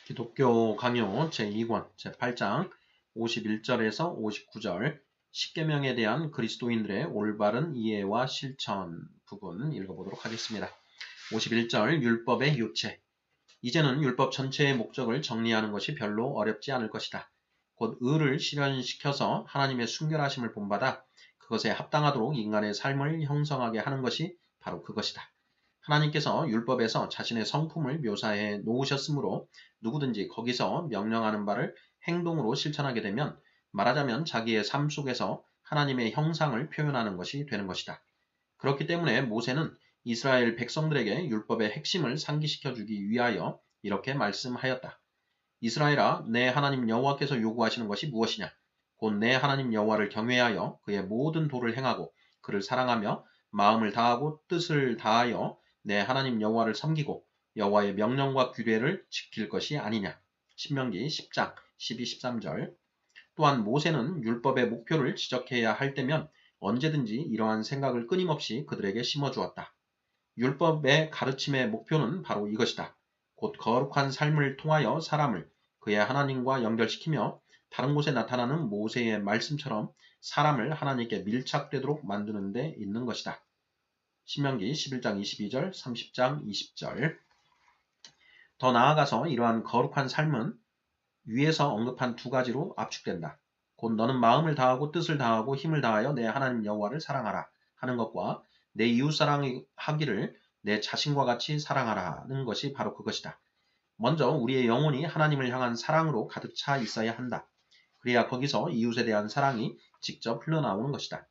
기독교 강요 제2권 제8장 51절에서 59절 십계명에 대한 그리스도인들의 올바른 이해와 실천 부분 읽어보도록 하겠습니다. 51절 율법의 요체. 이제는 율법 전체의 목적을 정리하는 것이 별로 어렵지 않을 것이다. 곧 의를 실현시켜서 하나님의 순결하심을 본받아 그것에 합당하도록 인간의 삶을 형성하게 하는 것이 바로 그것이다. 하나님께서 율법에서 자신의 성품을 묘사해 놓으셨으므로 누구든지 거기서 명령하는 바를 행동으로 실천하게 되면 말하자면 자기의 삶 속에서 하나님의 형상을 표현하는 것이 되는 것이다. 그렇기 때문에 모세는 이스라엘 백성들에게 율법의 핵심을 상기시켜 주기 위하여 이렇게 말씀하였다. 이스라엘아, 내 하나님 여호와께서 요구하시는 것이 무엇이냐? 곧 내 하나님 여호와를 경외하여 그의 모든 도를 행하고 그를 사랑하며 마음을 다하고 뜻을 다하여 내 하나님 여호와를 섬기고 여호와의 명령과 규례를 지킬 것이 아니냐. 신명기 10장 12, 13절. 또한 모세는 율법의 목표를 지적해야 할 때면 언제든지 이러한 생각을 끊임없이 그들에게 심어주었다. 율법의 가르침의 목표는 바로 이것이다. 곧 거룩한 삶을 통하여 사람을 그의 하나님과 연결시키며 다른 곳에 나타나는 모세의 말씀처럼 사람을 하나님께 밀착되도록 만드는 데 있는 것이다. 신명기 11장 22절, 30장 20절. 더 나아가서 이러한 거룩한 삶은 위에서 언급한 두 가지로 압축된다. 곧 너는 마음을 다하고 뜻을 다하고 힘을 다하여 내 하나님 여호와를 사랑하라 하는 것과 내 이웃 사랑하기를 내 자신과 같이 사랑하라는 것이 바로 그것이다. 먼저 우리의 영혼이 하나님을 향한 사랑으로 가득 차 있어야 한다. 그래야 거기서 이웃에 대한 사랑이 직접 흘러나오는 것이다.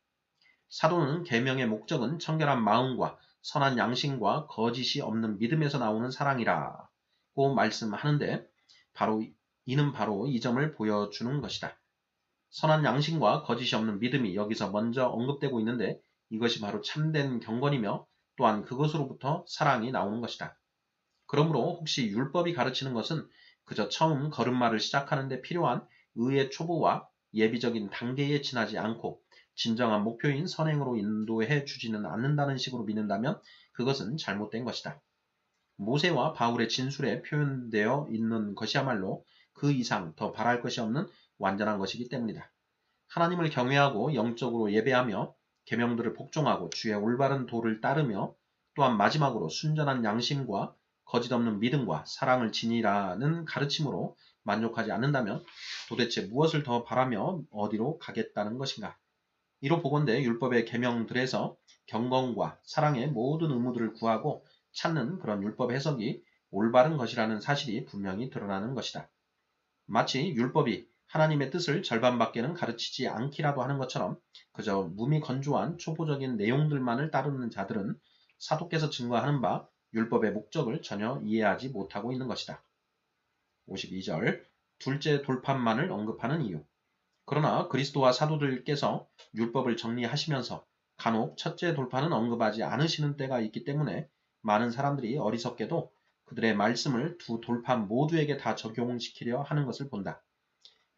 사도는 계명의 목적은 청결한 마음과 선한 양심과 거짓이 없는 믿음에서 나오는 사랑이라고 말씀하는데 이는 바로 이 점을 보여주는 것이다. 선한 양심과 거짓이 없는 믿음이 여기서 먼저 언급되고 있는데 이것이 바로 참된 경건이며 또한 그것으로부터 사랑이 나오는 것이다. 그러므로 혹시 율법이 가르치는 것은 그저 처음 걸음마를 시작하는 데 필요한 의의 초보와 예비적인 단계에 지나지 않고 진정한 목표인 선행으로 인도해 주지는 않는다는 식으로 믿는다면 그것은 잘못된 것이다. 모세와 바울의 진술에 표현되어 있는 것이야말로 그 이상 더 바랄 것이 없는 완전한 것이기 때문이다. 하나님을 경외하고 영적으로 예배하며 계명들을 복종하고 주의 올바른 도를 따르며 또한 마지막으로 순전한 양심과 거짓 없는 믿음과 사랑을 지니라는 가르침으로 만족하지 않는다면 도대체 무엇을 더 바라며 어디로 가겠다는 것인가? 이로 보건대 율법의 계명들에서 경건과 사랑의 모든 의무들을 구하고 찾는 그런 율법 해석이 올바른 것이라는 사실이 분명히 드러나는 것이다. 마치 율법이 하나님의 뜻을 절반밖에는 가르치지 않기라도 하는 것처럼 그저 무미건조한 초보적인 내용들만을 따르는 자들은 사도께서 증거하는 바 율법의 목적을 전혀 이해하지 못하고 있는 것이다. 52절 둘째 돌판만을 언급하는 이유. 그러나 그리스도와 사도들께서 율법을 정리하시면서 간혹 첫째 돌판은 언급하지 않으시는 때가 있기 때문에 많은 사람들이 어리석게도 그들의 말씀을 두 돌판 모두에게 다 적용시키려 하는 것을 본다.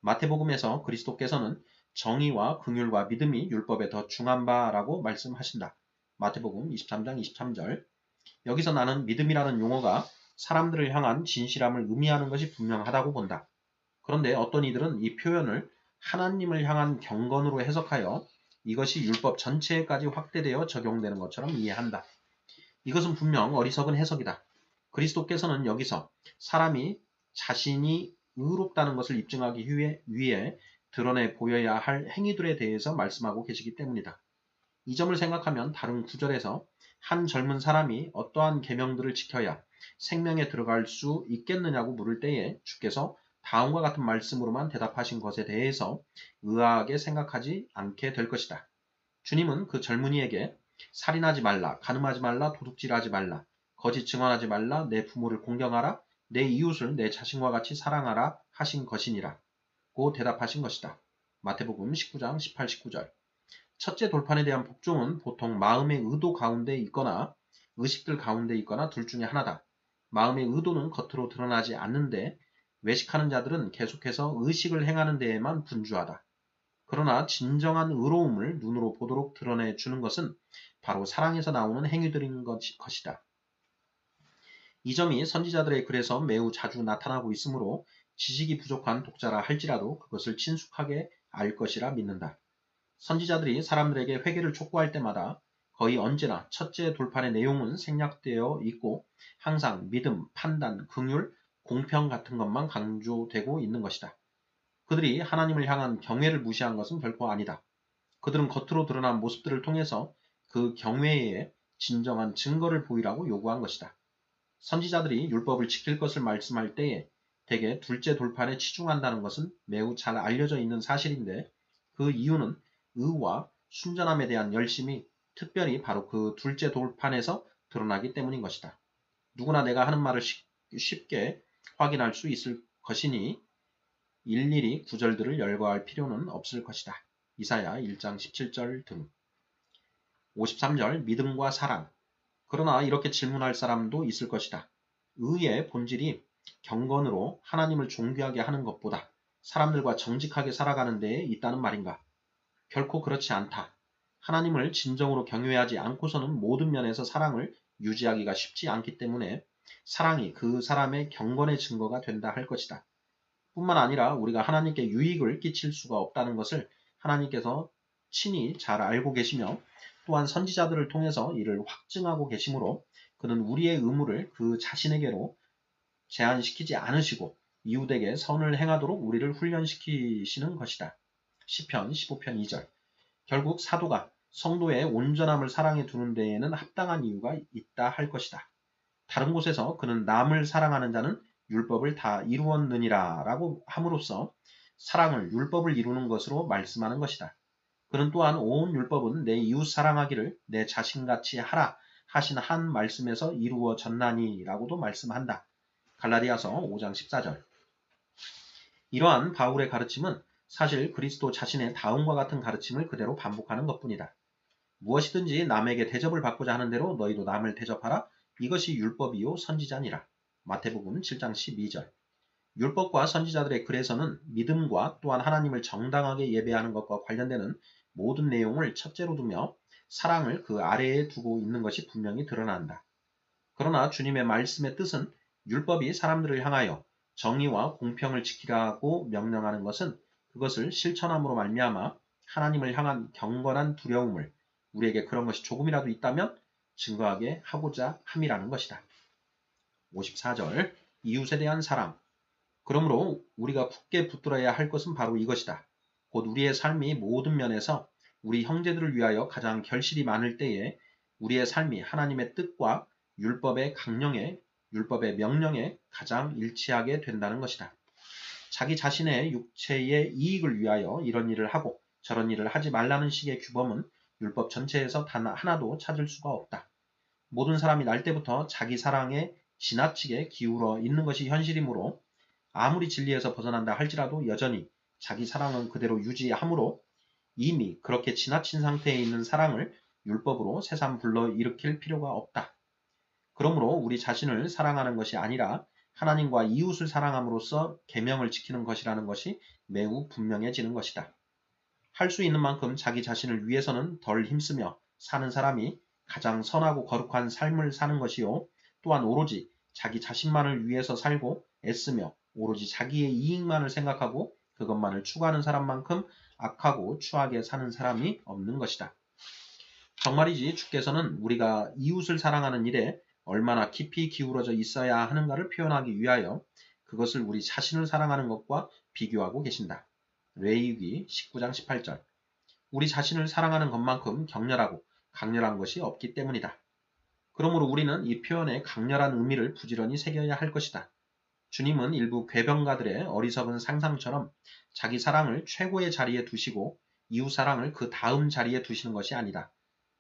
마태복음에서 그리스도께서는 정의와 긍휼과 믿음이 율법에 더 중한 바라고 말씀하신다. 마태복음 23장 23절. 여기서 나는 믿음이라는 용어가 사람들을 향한 진실함을 의미하는 것이 분명하다고 본다. 그런데 어떤 이들은 이 표현을 하나님을 향한 경건으로 해석하여 이것이 율법 전체에까지 확대되어 적용되는 것처럼 이해한다. 이것은 분명 어리석은 해석이다. 그리스도께서는 여기서 사람이 자신이 의롭다는 것을 입증하기 위해 드러내 보여야 할 행위들에 대해서 말씀하고 계시기 때문이다. 이 점을 생각하면 다른 구절에서 한 젊은 사람이 어떠한 계명들을 지켜야 생명에 들어갈 수 있겠느냐고 물을 때에 주께서 다음과 같은 말씀으로만 대답하신 것에 대해서 의아하게 생각하지 않게 될 것이다. 주님은 그 젊은이에게 살인하지 말라, 간음하지 말라, 도둑질하지 말라, 거짓 증언하지 말라, 내 부모를 공경하라, 내 이웃을 내 자신과 같이 사랑하라 하신 것이니라 고 대답하신 것이다. 마태복음 19장 18, 19절. 첫째 돌판에 대한 복종은 보통 마음의 의도 가운데 있거나 의식들 가운데 있거나 둘 중에 하나다. 마음의 의도는 겉으로 드러나지 않는데 외식하는 자들은 계속해서 의식을 행하는 데에만 분주하다. 그러나 진정한 의로움을 눈으로 보도록 드러내 주는 것은 바로 사랑에서 나오는 행위들인 것이다. 이 점이 선지자들의 글에서 매우 자주 나타나고 있으므로 지식이 부족한 독자라 할지라도 그것을 친숙하게 알 것이라 믿는다. 선지자들이 사람들에게 회개를 촉구할 때마다 거의 언제나 첫째 돌판의 내용은 생략되어 있고 항상 믿음, 판단, 긍휼, 공평 같은 것만 강조되고 있는 것이다. 그들이 하나님을 향한 경외를 무시한 것은 결코 아니다. 그들은 겉으로 드러난 모습들을 통해서 그 경외의 진정한 증거를 보이라고 요구한 것이다. 선지자들이 율법을 지킬 것을 말씀할 때에 대개 둘째 돌판에 치중한다는 것은 매우 잘 알려져 있는 사실인데 그 이유는 의와 순전함에 대한 열심이 특별히 바로 그 둘째 돌판에서 드러나기 때문인 것이다. 누구나 내가 하는 말을 쉽게 확인할 수 있을 것이니 일일이 구절들을 열거할 필요는 없을 것이다. 이사야 1장 17절 등. 53절 믿음과 사랑. 그러나 이렇게 질문할 사람도 있을 것이다. 의의 본질이 경건으로 하나님을 존귀하게 하는 것보다 사람들과 정직하게 살아가는 데에 있다는 말인가? 결코 그렇지 않다. 하나님을 진정으로 경외하지 않고서는 모든 면에서 사랑을 유지하기가 쉽지 않기 때문에 사랑이 그 사람의 경건의 증거가 된다 할 것이다. 뿐만 아니라 우리가 하나님께 유익을 끼칠 수가 없다는 것을 하나님께서 친히 잘 알고 계시며 또한 선지자들을 통해서 이를 확증하고 계시므로 그는 우리의 의무를 그 자신에게로 제한시키지 않으시고 이웃에게 선을 행하도록 우리를 훈련시키시는 것이다. 시편 15편 2절. 결국 사도가 성도의 온전함을 사랑해 두는 데에는 합당한 이유가 있다 할 것이다. 다른 곳에서 그는 남을 사랑하는 자는 율법을 다 이루었느니라 라고 함으로써 사랑을 율법을 이루는 것으로 말씀하는 것이다. 그는 또한 온 율법은 내 이웃 사랑하기를 내 자신같이 하라 하신 한 말씀에서 이루어졌나니 라고도 말씀한다. 갈라디아서 5장 14절. 이러한 바울의 가르침은 사실 그리스도 자신의 다음과 같은 가르침을 그대로 반복하는 것뿐이다. 무엇이든지 남에게 대접을 받고자 하는 대로 너희도 남을 대접하라. 이것이 율법이요 선지자니라. 마태복음 7장 12절. 율법과 선지자들의 글에서는 믿음과 또한 하나님을 정당하게 예배하는 것과 관련되는 모든 내용을 첫째로 두며 사랑을 그 아래에 두고 있는 것이 분명히 드러난다. 그러나 주님의 말씀의 뜻은 율법이 사람들을 향하여 정의와 공평을 지키라고 명령하는 것은 그것을 실천함으로 말미암아 하나님을 향한 경건한 두려움을 우리에게 그런 것이 조금이라도 있다면 증거하게 하고자 함이라는 것이다. 54절 이웃에 대한 사랑. 그러므로 우리가 굳게 붙들어야 할 것은 바로 이것이다. 곧 우리의 삶이 모든 면에서 우리 형제들을 위하여 가장 결실이 많을 때에 우리의 삶이 하나님의 뜻과 율법의 명령에 가장 일치하게 된다는 것이다. 자기 자신의 육체의 이익을 위하여 이런 일을 하고 저런 일을 하지 말라는 식의 규범은 율법 전체에서 단 하나도 찾을 수가 없다. 모든 사람이 날 때부터 자기 사랑에 지나치게 기울어 있는 것이 현실이므로 아무리 진리에서 벗어난다 할지라도 여전히 자기 사랑은 그대로 유지하므로 이미 그렇게 지나친 상태에 있는 사랑을 율법으로 새삼 불러일으킬 필요가 없다. 그러므로 우리 자신을 사랑하는 것이 아니라 하나님과 이웃을 사랑함으로써 계명을 지키는 것이라는 것이 매우 분명해지는 것이다. 할 수 있는 만큼 자기 자신을 위해서는 덜 힘쓰며 사는 사람이 가장 선하고 거룩한 삶을 사는 것이요. 또한 오로지 자기 자신만을 위해서 살고 애쓰며 오로지 자기의 이익만을 생각하고 그것만을 추구하는 사람만큼 악하고 추하게 사는 사람이 없는 것이다. 정말이지 주께서는 우리가 이웃을 사랑하는 일에 얼마나 깊이 기울어져 있어야 하는가를 표현하기 위하여 그것을 우리 자신을 사랑하는 것과 비교하고 계신다. 레위기 19장 18절. 우리 자신을 사랑하는 것만큼 격렬하고 강렬한 것이 없기 때문이다. 그러므로 우리는 이 표현의 강렬한 의미를 부지런히 새겨야 할 것이다. 주님은 일부 궤변가들의 어리석은 상상처럼 자기 사랑을 최고의 자리에 두시고 이웃 사랑을 그 다음 자리에 두시는 것이 아니다.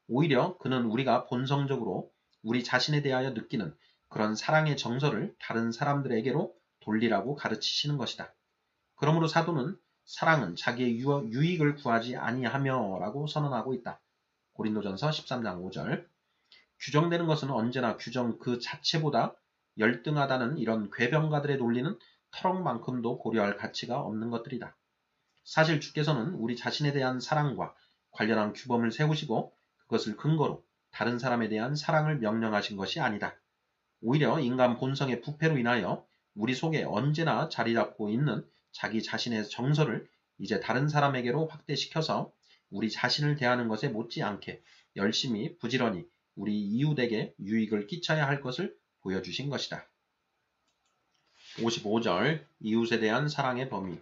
오히려 그는 우리가 본성적으로 우리 자신에 대하여 느끼는 그런 사랑의 정서를 다른 사람들에게로 돌리라고 가르치시는 것이다. 그러므로 사도는 사랑은 자기의 유익을 구하지 아니하며 라고 선언하고 있다. 고린도전서 13장 5절. 규정되는 것은 언제나 규정 그 자체보다 열등하다는 이런 궤변가들의 논리는 터럭만큼도 고려할 가치가 없는 것들이다. 사실 주께서는 우리 자신에 대한 사랑과 관련한 규범을 세우시고 그것을 근거로 다른 사람에 대한 사랑을 명령하신 것이 아니다. 오히려 인간 본성의 부패로 인하여 우리 속에 언제나 자리 잡고 있는 자기 자신의 정서를 이제 다른 사람에게로 확대시켜서 우리 자신을 대하는 것에 못지않게 열심히 부지런히 우리 이웃에게 유익을 끼쳐야 할 것을 보여주신 것이다. 55절 이웃에 대한 사랑의 범위.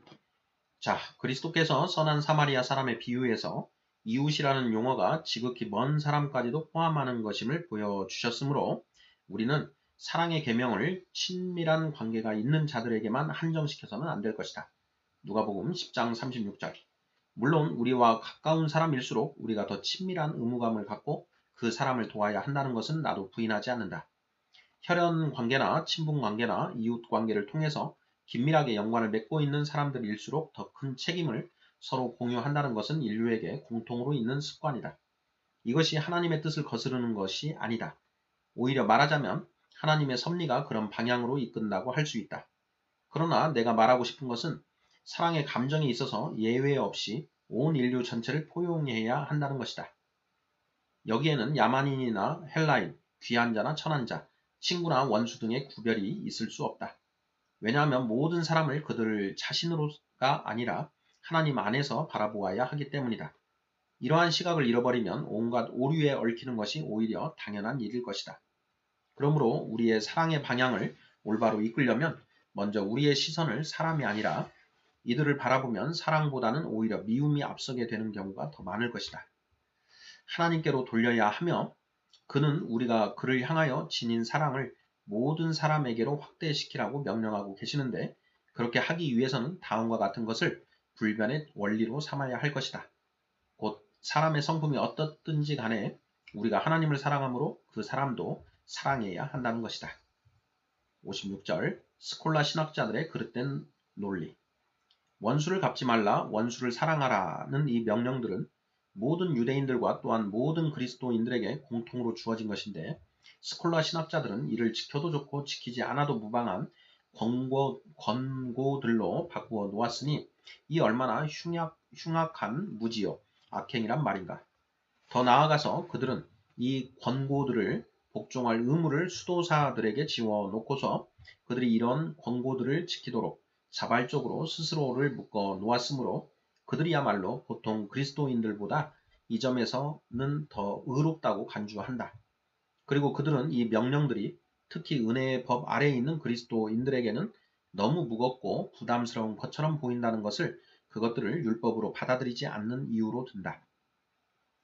자, 그리스도께서 선한 사마리아 사람의 비유에서 이웃이라는 용어가 지극히 먼 사람까지도 포함하는 것임을 보여주셨으므로 우리는 사랑의 계명을 친밀한 관계가 있는 자들에게만 한정시켜서는 안 될 것이다. 누가복음 10장 36절. 물론 우리와 가까운 사람일수록 우리가 더 친밀한 의무감을 갖고 그 사람을 도와야 한다는 것은 나도 부인하지 않는다. 혈연 관계나 친분 관계나 이웃 관계를 통해서 긴밀하게 연관을 맺고 있는 사람들일수록 더 큰 책임을 서로 공유한다는 것은 인류에게 공통으로 있는 습관이다. 이것이 하나님의 뜻을 거스르는 것이 아니다. 오히려 말하자면 하나님의 섭리가 그런 방향으로 이끈다고 할 수 있다. 그러나 내가 말하고 싶은 것은 사랑의 감정에 있어서 예외 없이 온 인류 전체를 포용해야 한다는 것이다. 여기에는 야만인이나 헬라인, 귀한 자나 천한 자, 친구나 원수 등의 구별이 있을 수 없다. 왜냐하면 모든 사람을 그들 자신으로가 아니라 하나님 안에서 바라보아야 하기 때문이다. 이러한 시각을 잃어버리면 온갖 오류에 얽히는 것이 오히려 당연한 일일 것이다. 그러므로 우리의 사랑의 방향을 올바로 이끌려면 먼저 우리의 시선을 사람이 아니라 이들을 바라보면 사랑보다는 오히려 미움이 앞서게 되는 경우가 더 많을 것이다. 하나님께로 돌려야 하며 그는 우리가 그를 향하여 지닌 사랑을 모든 사람에게로 확대시키라고 명령하고 계시는데 그렇게 하기 위해서는 다음과 같은 것을 불변의 원리로 삼아야 할 것이다. 곧 사람의 성품이 어떻든지 간에 우리가 하나님을 사랑하므로 그 사람도 사랑해야 한다는 것이다. 56절 스콜라 신학자들의 그릇된 논리. 원수를 갚지 말라, 원수를 사랑하라는 이 명령들은 모든 유대인들과 또한 모든 그리스도인들에게 공통으로 주어진 것인데 스콜라 신학자들은 이를 지켜도 좋고 지키지 않아도 무방한 권고들로 바꾸어 놓았으니 이 얼마나 흉악한 무지요 악행이란 말인가. 더 나아가서 그들은 이 권고들을 복종할 의무를 수도사들에게 지워놓고서 그들이 이런 권고들을 지키도록 자발적으로 스스로를 묶어 놓았으므로 그들이야말로 보통 그리스도인들보다 이 점에서는 더 의롭다고 간주한다. 그리고 그들은 이 명령들이 특히 은혜의 법 아래에 있는 그리스도인들에게는 너무 무겁고 부담스러운 것처럼 보인다는 것을 그것들을 율법으로 받아들이지 않는 이유로 든다.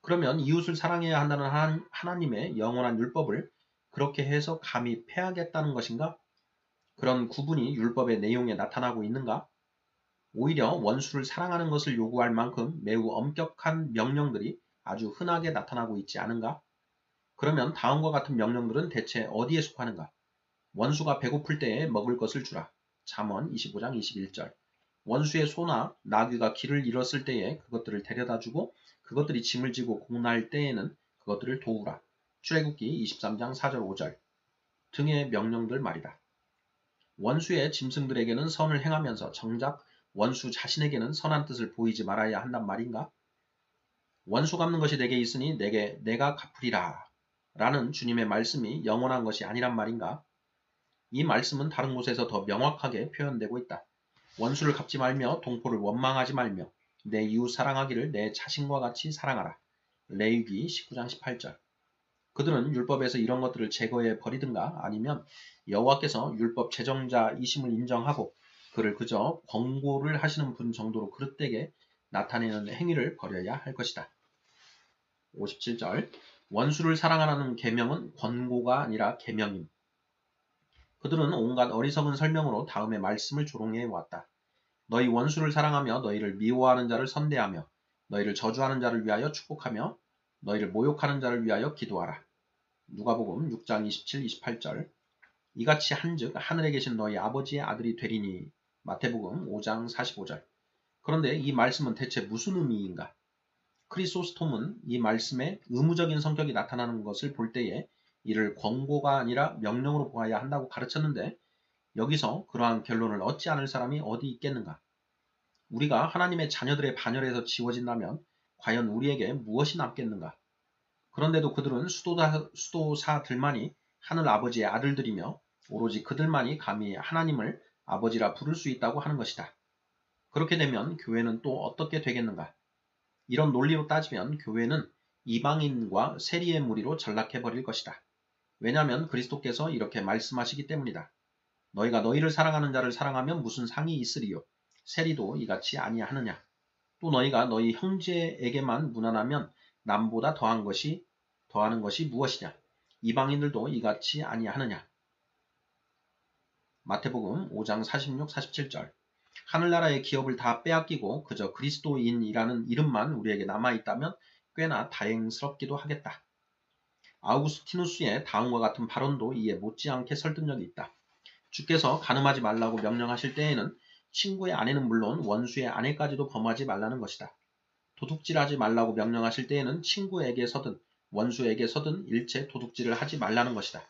그러면 이웃을 사랑해야 한다는 하나님의 영원한 율법을 그렇게 해서 감히 폐하겠다는 것인가? 그런 구분이 율법의 내용에 나타나고 있는가? 오히려 원수를 사랑하는 것을 요구할 만큼 매우 엄격한 명령들이 아주 흔하게 나타나고 있지 않은가? 그러면 다음과 같은 명령들은 대체 어디에 속하는가? 원수가 배고플 때에 먹을 것을 주라. 잠언 25장 21절. 원수의 소나 나귀가 길을 잃었을 때에 그것들을 데려다주고 그것들이 짐을 지고 공날 때에는 그것들을 도우라. 출애굽기 23장 4절 5절 등의 명령들 말이다. 원수의 짐승들에게는 선을 행하면서 정작 원수 자신에게는 선한 뜻을 보이지 말아야 한단 말인가? 원수 갚는 것이 내게 있으니 내가 갚으리라 라는 주님의 말씀이 영원한 것이 아니란 말인가? 이 말씀은 다른 곳에서 더 명확하게 표현되고 있다. 원수를 갚지 말며 동포를 원망하지 말며 내 이웃 사랑하기를 내 자신과 같이 사랑하라. 레위기 19장 18절. 그들은 율법에서 이런 것들을 제거해 버리든가 아니면 여호와께서 율법 제정자이심을 인정하고 그를 그저 권고를 하시는 분 정도로 그릇되게 나타내는 행위를 버려야 할 것이다. 57절 원수를 사랑하라는 계명은 권고가 아니라 계명임. 그들은 온갖 어리석은 설명으로 다음의 말씀을 조롱해 왔다. 너희 원수를 사랑하며 너희를 미워하는 자를 선대하며 너희를 저주하는 자를 위하여 축복하며 너희를 모욕하는 자를 위하여 기도하라. 누가복음 6장 27, 28절. 이같이 한즉 하늘에 계신 너희 아버지의 아들이 되리니. 마태복음 5장 45절. 그런데 이 말씀은 대체 무슨 의미인가? 크리소스톰은 이 말씀의 의무적인 성격이 나타나는 것을 볼 때에 이를 권고가 아니라 명령으로 보아야 한다고 가르쳤는데 여기서 그러한 결론을 얻지 않을 사람이 어디 있겠는가? 우리가 하나님의 자녀들의 반열에서 지워진다면 과연 우리에게 무엇이 남겠는가? 그런데도 그들은 수도사들만이 하늘 아버지의 아들들이며 오로지 그들만이 감히 하나님을 아버지라 부를 수 있다고 하는 것이다. 그렇게 되면 교회는 또 어떻게 되겠는가? 이런 논리로 따지면 교회는 이방인과 세리의 무리로 전락해버릴 것이다. 왜냐하면 그리스도께서 이렇게 말씀하시기 때문이다. 너희가 너희를 사랑하는 자를 사랑하면 무슨 상이 있으리요? 세리도 이같이 아니하느냐? 또 너희가 너희 형제에게만 무난하면 남보다 더하는 것이 무엇이냐? 이방인들도 이같이 아니하느냐? 마태복음 5장 46, 47절. 하늘나라의 기업을 다 빼앗기고 그저 그리스도인이라는 이름만 우리에게 남아있다면 꽤나 다행스럽기도 하겠다. 아우구스티누스의 다음과 같은 발언도 이에 못지않게 설득력이 있다. 주께서 간음하지 말라고 명령하실 때에는 친구의 아내는 물론 원수의 아내까지도 범하지 말라는 것이다. 도둑질하지 말라고 명령하실 때에는 친구에게서든 원수에게서든 일체 도둑질을 하지 말라는 것이다.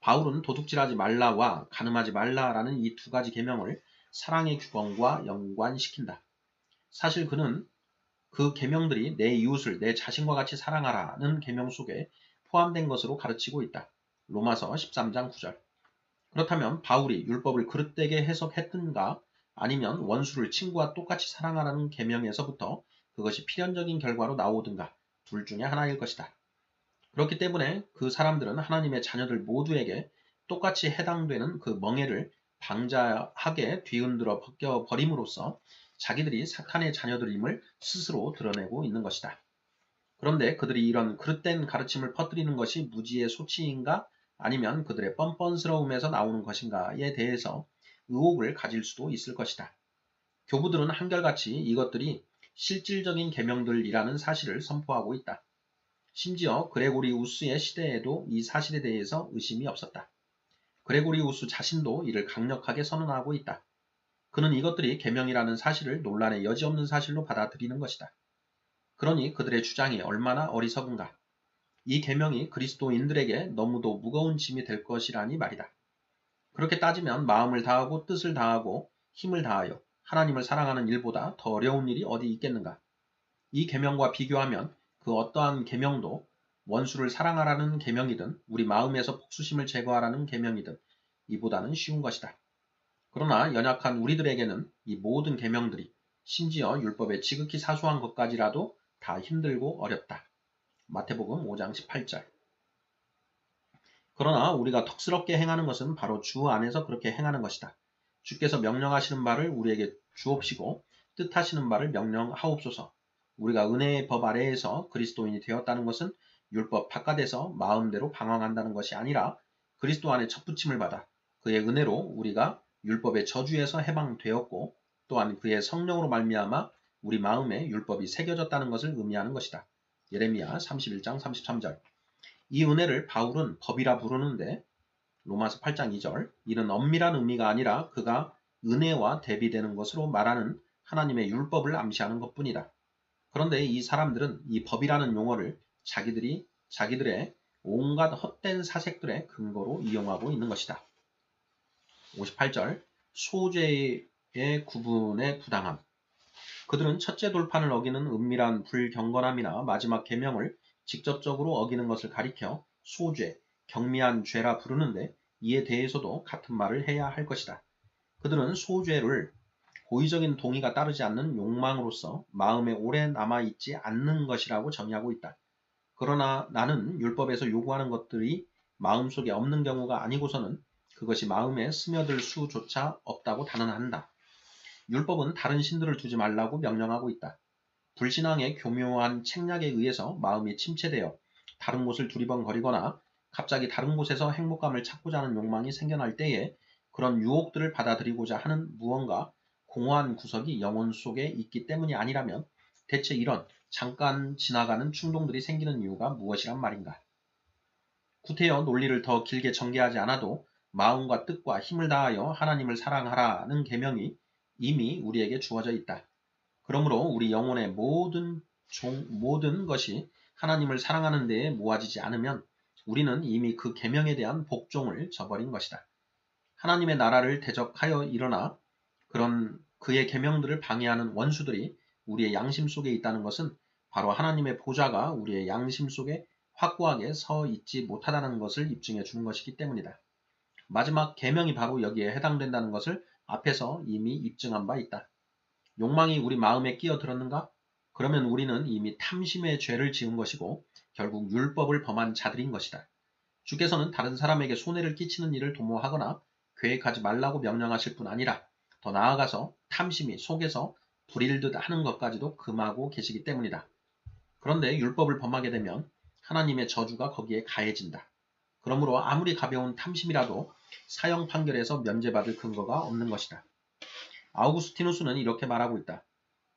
바울은 도둑질하지 말라와 간음하지 말라라는 이 두 가지 계명을 사랑의 규범과 연관시킨다. 사실 그는 그 계명들이 내 이웃을 내 자신과 같이 사랑하라는 계명 속에 포함된 것으로 가르치고 있다. 로마서 13장 9절. 그렇다면 바울이 율법을 그릇되게 해석했든가 아니면 원수를 친구와 똑같이 사랑하라는 계명에서부터 그것이 필연적인 결과로 나오든가 둘 중에 하나일 것이다. 그렇기 때문에 그 사람들은 하나님의 자녀들 모두에게 똑같이 해당되는 그 멍에를 방자하게 뒤흔들어 벗겨버림으로써 자기들이 사탄의 자녀들임을 스스로 드러내고 있는 것이다. 그런데 그들이 이런 그릇된 가르침을 퍼뜨리는 것이 무지의 소치인가 아니면 그들의 뻔뻔스러움에서 나오는 것인가에 대해서 의혹을 가질 수도 있을 것이다. 교부들은 한결같이 이것들이 실질적인 계명들이라는 사실을 선포하고 있다. 심지어 그레고리우스의 시대에도 이 사실에 대해서 의심이 없었다. 그레고리우스 자신도 이를 강력하게 선언하고 있다. 그는 이것들이 계명이라는 사실을 논란의 여지없는 사실로 받아들이는 것이다. 그러니 그들의 주장이 얼마나 어리석은가. 이 계명이 그리스도인들에게 너무도 무거운 짐이 될 것이라니 말이다. 그렇게 따지면 마음을 다하고 뜻을 다하고 힘을 다하여 하나님을 사랑하는 일보다 더 어려운 일이 어디 있겠는가. 이 계명과 비교하면 그 어떠한 계명도 원수를 사랑하라는 계명이든 우리 마음에서 복수심을 제거하라는 계명이든 이보다는 쉬운 것이다. 그러나 연약한 우리들에게는 이 모든 계명들이 심지어 율법의 지극히 사소한 것까지라도 다 힘들고 어렵다. 마태복음 5장 18절. 그러나 우리가 덕스럽게 행하는 것은 바로 주 안에서 그렇게 행하는 것이다. 주께서 명령하시는 바를 우리에게 주옵시고 뜻하시는 바를 명령하옵소서. 우리가 은혜의 법 아래에서 그리스도인이 되었다는 것은 율법 바깥에서 마음대로 방황한다는 것이 아니라 그리스도 안에 첫부침을 받아 그의 은혜로 우리가 율법의 저주에서 해방되었고 또한 그의 성령으로 말미암아 우리 마음에 율법이 새겨졌다는 것을 의미하는 것이다. 예레미야 31장 33절. 이 은혜를 바울은 법이라 부르는데 로마서 8장 2절. 이는 엄밀한 의미가 아니라 그가 은혜와 대비되는 것으로 말하는 하나님의 율법을 암시하는 것뿐이다. 그런데 이 사람들은 이 법이라는 용어를 자기들의 온갖 헛된 사색들의 근거로 이용하고 있는 것이다. 58절. 소죄의 구분의 부당함. 그들은 첫째 돌판을 어기는 은밀한 불경건함이나 마지막 계명을 직접적으로 어기는 것을 가리켜 소죄, 경미한 죄라 부르는데 이에 대해서도 같은 말을 해야 할 것이다. 그들은 소죄를 고의적인 동의가 따르지 않는 욕망으로서 마음에 오래 남아있지 않는 것이라고 정의하고 있다. 그러나 나는 율법에서 요구하는 것들이 마음속에 없는 경우가 아니고서는 그것이 마음에 스며들 수조차 없다고 단언한다. 율법은 다른 신들을 두지 말라고 명령하고 있다. 불신앙의 교묘한 책략에 의해서 마음이 침체되어 다른 곳을 두리번거리거나 갑자기 다른 곳에서 행복감을 찾고자 하는 욕망이 생겨날 때에 그런 유혹들을 받아들이고자 하는 무언가 공허한 구석이 영혼 속에 있기 때문이 아니라면 대체 이런 잠깐 지나가는 충동들이 생기는 이유가 무엇이란 말인가. 구태여 논리를 더 길게 전개하지 않아도 마음과 뜻과 힘을 다하여 하나님을 사랑하라는 계명이 이미 우리에게 주어져 있다. 그러므로 우리 영혼의 모든 것이 하나님을 사랑하는 데에 모아지지 않으면 우리는 이미 그 계명에 대한 복종을 저버린 것이다. 하나님의 나라를 대적하여 일어나 그런 그의 계명들을 방해하는 원수들이 우리의 양심 속에 있다는 것은 바로 하나님의 보좌가 우리의 양심 속에 확고하게 서 있지 못하다는 것을 입증해 주는 것이기 때문이다. 마지막 계명이 바로 여기에 해당된다는 것을 앞에서 이미 입증한 바 있다. 욕망이 우리 마음에 끼어들었는가? 그러면 우리는 이미 탐심의 죄를 지은 것이고 결국 율법을 범한 자들인 것이다. 주께서는 다른 사람에게 손해를 끼치는 일을 도모하거나 계획하지 말라고 명령하실 뿐 아니라 더 나아가서 탐심이 속에서 불일 듯 하는 것까지도 금하고 계시기 때문이다. 그런데 율법을 범하게 되면 하나님의 저주가 거기에 가해진다. 그러므로 아무리 가벼운 탐심이라도 사형 판결에서 면제받을 근거가 없는 것이다. 아우구스티누스는 이렇게 말하고 있다.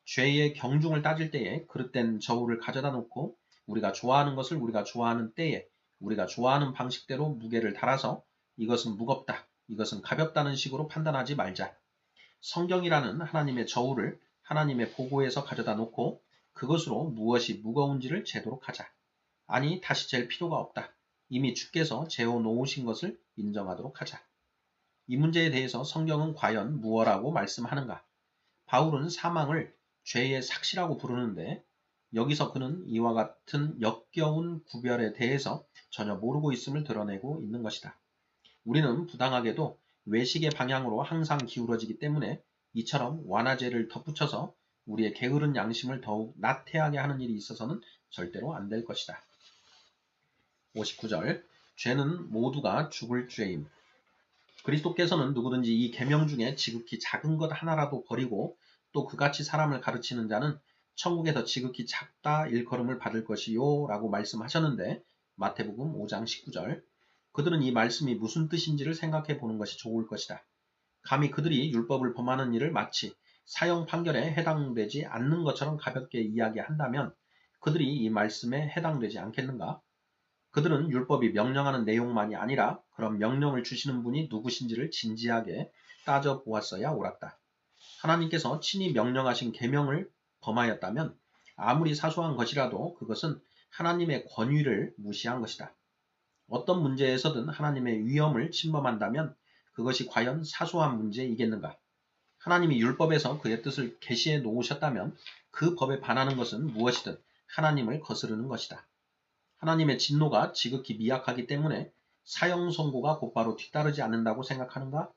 죄의 경중을 따질 때에 그릇된 저울을 가져다 놓고 우리가 좋아하는 것을 우리가 좋아하는 때에 우리가 좋아하는 방식대로 무게를 달아서 이것은 무겁다, 이것은 가볍다는 식으로 판단하지 말자. 성경이라는 하나님의 저울을 하나님의 보고에서 가져다 놓고 그것으로 무엇이 무거운지를 재도록 하자. 아니, 다시 잴 필요가 없다. 이미 주께서 재어 놓으신 것을 인정하도록 하자. 이 문제에 대해서 성경은 과연 무엇라고 말씀하는가? 바울은 사망을 죄의 삭시라고 부르는데 여기서 그는 이와 같은 역겨운 구별에 대해서 전혀 모르고 있음을 드러내고 있는 것이다. 우리는 부당하게도 외식의 방향으로 항상 기울어지기 때문에 이처럼 완화죄를 덧붙여서 우리의 게으른 양심을 더욱 나태하게 하는 일이 있어서는 절대로 안 될 것이다. 59절 죄는 모두가 죽을 죄임. 그리스도께서는 누구든지 이 계명 중에 지극히 작은 것 하나라도 버리고 또 그같이 사람을 가르치는 자는 천국에서 지극히 작다 일컬음을 받을 것이요 라고 말씀하셨는데 마태복음 5장 19절 그들은 이 말씀이 무슨 뜻인지를 생각해 보는 것이 좋을 것이다. 감히 그들이 율법을 범하는 일을 마치 사형 판결에 해당되지 않는 것처럼 가볍게 이야기한다면 그들이 이 말씀에 해당되지 않겠는가? 그들은 율법이 명령하는 내용만이 아니라 그런 명령을 주시는 분이 누구신지를 진지하게 따져보았어야 옳았다. 하나님께서 친히 명령하신 계명을 범하였다면 아무리 사소한 것이라도 그것은 하나님의 권위를 무시한 것이다. 어떤 문제에서든 하나님의 위엄을 침범한다면 그것이 과연 사소한 문제이겠는가? 하나님이 율법에서 그의 뜻을 계시해 놓으셨다면 그 법에 반하는 것은 무엇이든 하나님을 거스르는 것이다. 하나님의 진노가 지극히 미약하기 때문에 사형 선고가 곧바로 뒤따르지 않는다고 생각하는가?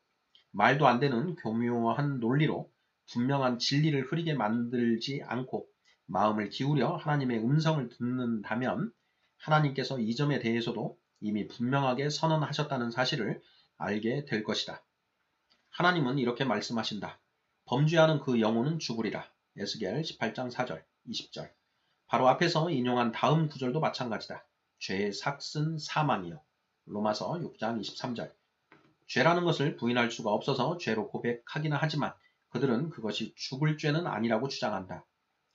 말도 안 되는 교묘한 논리로 분명한 진리를 흐리게 만들지 않고 마음을 기울여 하나님의 음성을 듣는다면 하나님께서 이 점에 대해서도 이미 분명하게 선언하셨다는 사실을 알게 될 것이다. 하나님은 이렇게 말씀하신다. 범죄하는 그 영혼은 죽으리라. 에스겔 18장 4절, 20절. 바로 앞에서 인용한 다음 구절도 마찬가지다. 죄의 삭은 사망이요. 로마서 6장 23절. 죄라는 것을 부인할 수가 없어서 죄로 고백하기는 하지만 그들은 그것이 죽을 죄는 아니라고 주장한다.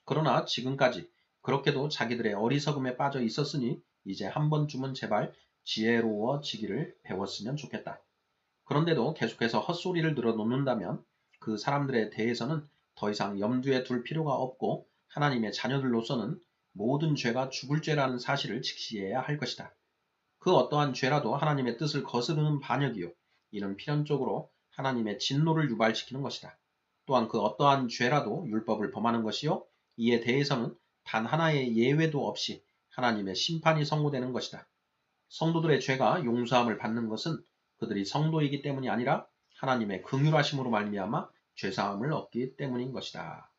그러나 지금까지 그렇게도 자기들의 어리석음에 빠져 있었으니 이제 한 번쯤은 제발 지혜로워지기를 배웠으면 좋겠다. 그런데도 계속해서 헛소리를 늘어놓는다면 그 사람들에 대해서는 더 이상 염두에 둘 필요가 없고 하나님의 자녀들로서는 모든 죄가 죽을 죄라는 사실을 직시해야 할 것이다. 그 어떠한 죄라도 하나님의 뜻을 거스르는 반역이요. 이는 필연적으로 하나님의 진노를 유발시키는 것이다. 또한 그 어떠한 죄라도 율법을 범하는 것이요. 이에 대해서는 단 하나의 예외도 없이 하나님의 심판이 선고되는 것이다. 성도들의 죄가 용서함을 받는 것은 그들이 성도이기 때문이 아니라 하나님의 긍휼하심으로 말미암아 죄사함을 얻기 때문인 것이다.